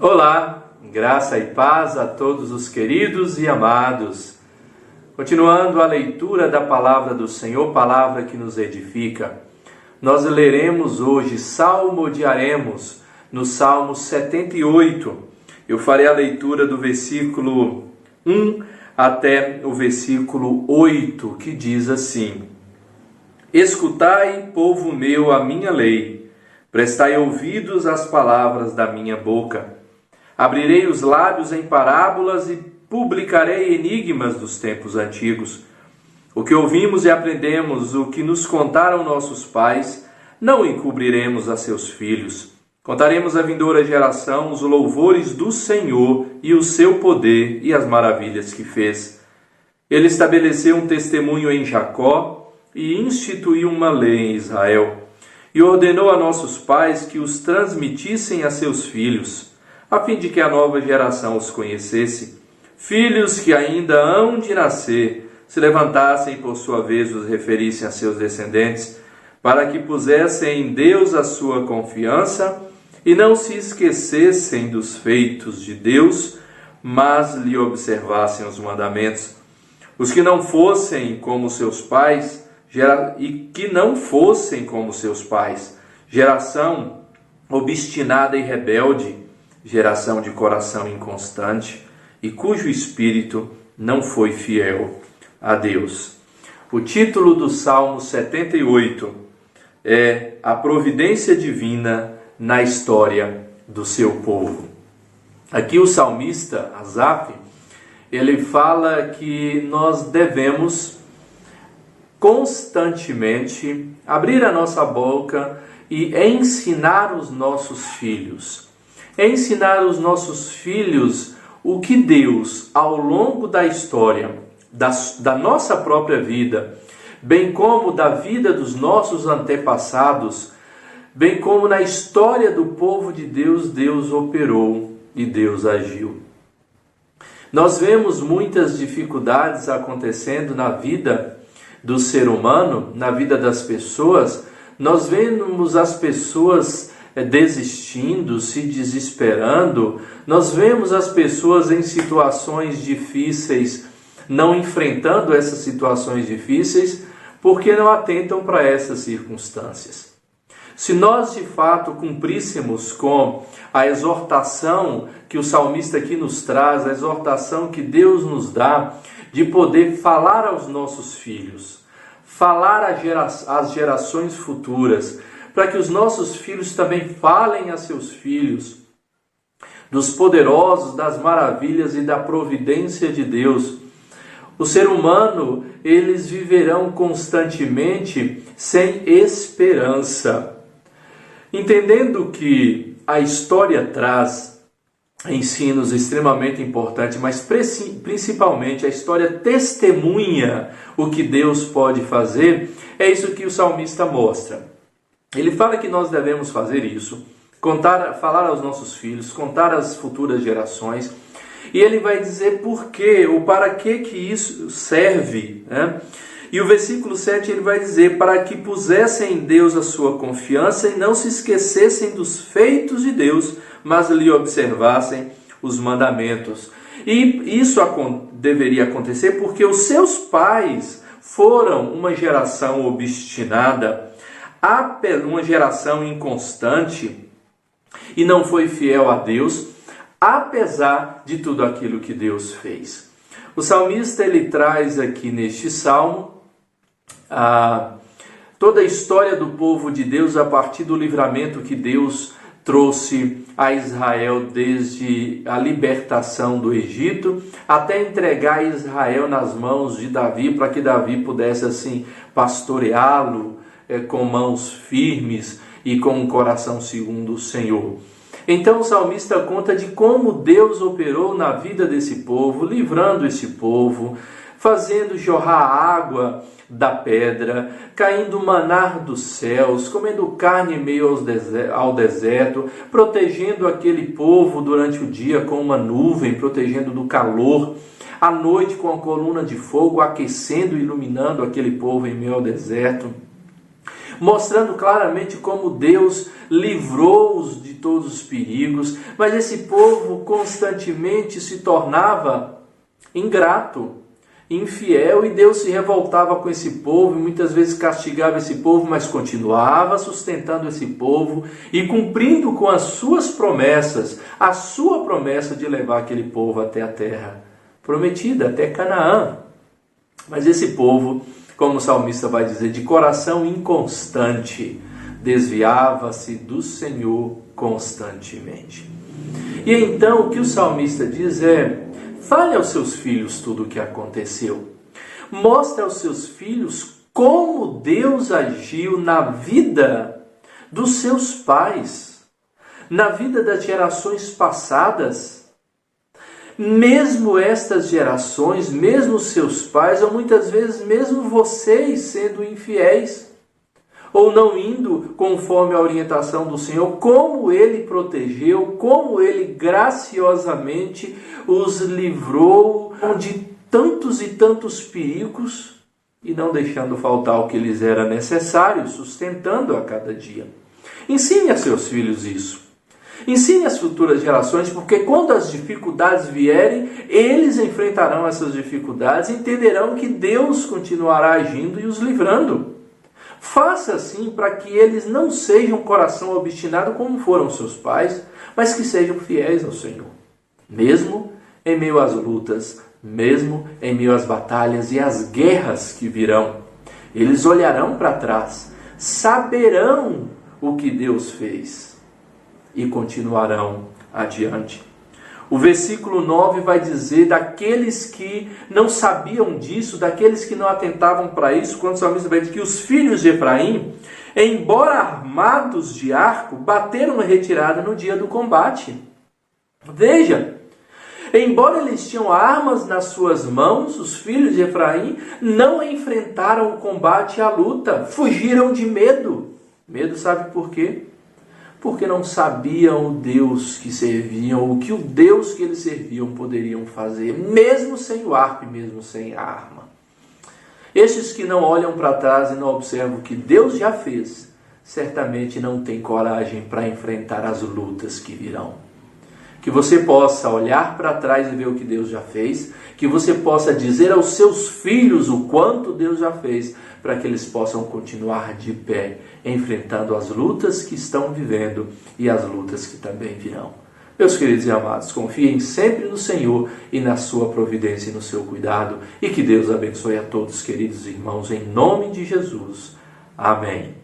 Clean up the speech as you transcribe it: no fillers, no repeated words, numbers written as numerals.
Olá, graça e paz a todos os queridos e amados. Continuando a leitura da palavra do Senhor, palavra que nos edifica, nós leremos hoje, salmodiaremos no Salmo 78. Eu farei a leitura do versículo 1 até o versículo 8, que diz assim: Escutai, povo meu, a minha lei, prestai ouvidos às palavras da minha boca. Abrirei os lábios em parábolas e publicarei enigmas dos tempos antigos. O que ouvimos e aprendemos, o que nos contaram nossos pais, não encobriremos a seus filhos. Contaremos à vindoura geração os louvores do Senhor e o seu poder e as maravilhas que fez. Ele estabeleceu um testemunho em Jacó e instituiu uma lei em Israel. E ordenou a nossos pais que os transmitissem a seus filhos, a fim de que a nova geração os conhecesse. Filhos que ainda hão de nascer, se levantassem e por sua vez os referissem a seus descendentes, para que pusessem em Deus a sua confiança e não se esquecessem dos feitos de Deus, mas lhe observassem os mandamentos. Os que não fossem como seus pais, geração obstinada e rebelde, geração de coração inconstante e cujo espírito não foi fiel a Deus. O título do Salmo 78 é A Providência Divina na História do Seu Povo. Aqui o salmista, Asaf, ele fala que nós devemos constantemente abrir a nossa boca e ensinar os nossos filhos. Ensinar os nossos filhos o que Deus, ao longo da história, da nossa própria vida, bem como da vida dos nossos antepassados, bem como na história do povo de Deus, Deus operou e Deus agiu. Nós vemos muitas dificuldades acontecendo na vida do ser humano, na vida das pessoas. Nós vemos as pessoas desistindo, se desesperando. Nós vemos as pessoas em situações difíceis, não enfrentando essas situações difíceis, porque não atentam para essas circunstâncias. Se nós de fato cumpríssemos com a exortação que o salmista aqui nos traz, a exortação que Deus nos dá, de poder falar aos nossos filhos, falar às gerações futuras, para que os nossos filhos também falem a seus filhos dos poderosos, das maravilhas e da providência de Deus. O ser humano, eles viverão constantemente sem esperança. Entendendo que a história traz ensinos extremamente importantes, mas principalmente a história testemunha o que Deus pode fazer, é isso que o salmista mostra. Ele fala que nós devemos fazer isso, falar aos nossos filhos, contar às futuras gerações, e ele vai dizer por quê, ou para que isso serve, né? E o versículo 7 ele vai dizer, para que pusessem em Deus a sua confiança e não se esquecessem dos feitos de Deus, mas lhe observassem os mandamentos. E isso deveria acontecer porque os seus pais foram uma geração obstinada, uma geração inconstante, e não foi fiel a Deus, apesar de tudo aquilo que Deus fez. O salmista ele traz aqui neste salmo toda a história do povo de Deus a partir do livramento que Deus trouxe a Israel desde a libertação do Egito até entregar Israel nas mãos de Davi, para que Davi pudesse assim pastoreá-lo com mãos firmes e com um coração segundo o Senhor. Então o salmista conta de como Deus operou na vida desse povo, livrando esse povo, fazendo jorrar água da pedra, caindo maná dos céus, comendo carne em meio ao deserto, protegendo aquele povo durante o dia com uma nuvem, protegendo do calor, à noite com a coluna de fogo, aquecendo e iluminando aquele povo em meio ao deserto. mostrando claramente como Deus livrou-os de todos os perigos, mas esse povo constantemente se tornava ingrato, infiel, e Deus se revoltava com esse povo e muitas vezes castigava esse povo, mas continuava sustentando esse povo e cumprindo com as suas promessas, a sua promessa de levar aquele povo até a terra prometida, até Canaã. Mas esse povo, como o salmista vai dizer, de coração inconstante, desviava-se do Senhor constantemente. E então o que o salmista diz é: fale aos seus filhos tudo o que aconteceu. Mostre aos seus filhos como Deus agiu na vida dos seus pais, na vida das gerações passadas. Mesmo estas gerações, mesmo seus pais, ou muitas vezes mesmo vocês sendo infiéis, ou não indo conforme a orientação do Senhor, como Ele protegeu, como Ele graciosamente os livrou de tantos e tantos perigos, e não deixando faltar o que lhes era necessário, sustentando a cada dia. Ensine a seus filhos isso. Ensine às futuras gerações, porque quando as dificuldades vierem, eles enfrentarão essas dificuldades e entenderão que Deus continuará agindo e os livrando. Faça assim para que eles não sejam coração obstinado como foram seus pais, mas que sejam fiéis ao Senhor. Mesmo em meio às lutas, mesmo em meio às batalhas e às guerras que virão, eles olharão para trás, saberão o que Deus fez e continuarão adiante. O versículo 9 vai dizer daqueles que não sabiam disso, daqueles que não atentavam para isso, quando o salmista vai dizer que os filhos de Efraim, embora armados de arco, bateram em retirada no dia do combate. Veja, embora eles tinham armas nas suas mãos, os filhos de Efraim não enfrentaram o combate e a luta, fugiram de medo. Medo, sabe por quê? Porque não sabiam o Deus que serviam, o que o Deus que eles serviam poderiam fazer, mesmo sem o arco e mesmo sem a arma. Estes que não olham para trás e não observam o que Deus já fez, certamente não têm coragem para enfrentar as lutas que virão. Que você possa olhar para trás e ver o que Deus já fez, que você possa dizer aos seus filhos o quanto Deus já fez, para que eles possam continuar de pé, enfrentando as lutas que estão vivendo e as lutas que também virão. Meus queridos e amados, confiem sempre no Senhor e na sua providência e no seu cuidado, e que Deus abençoe a todos, queridos irmãos, em nome de Jesus. Amém.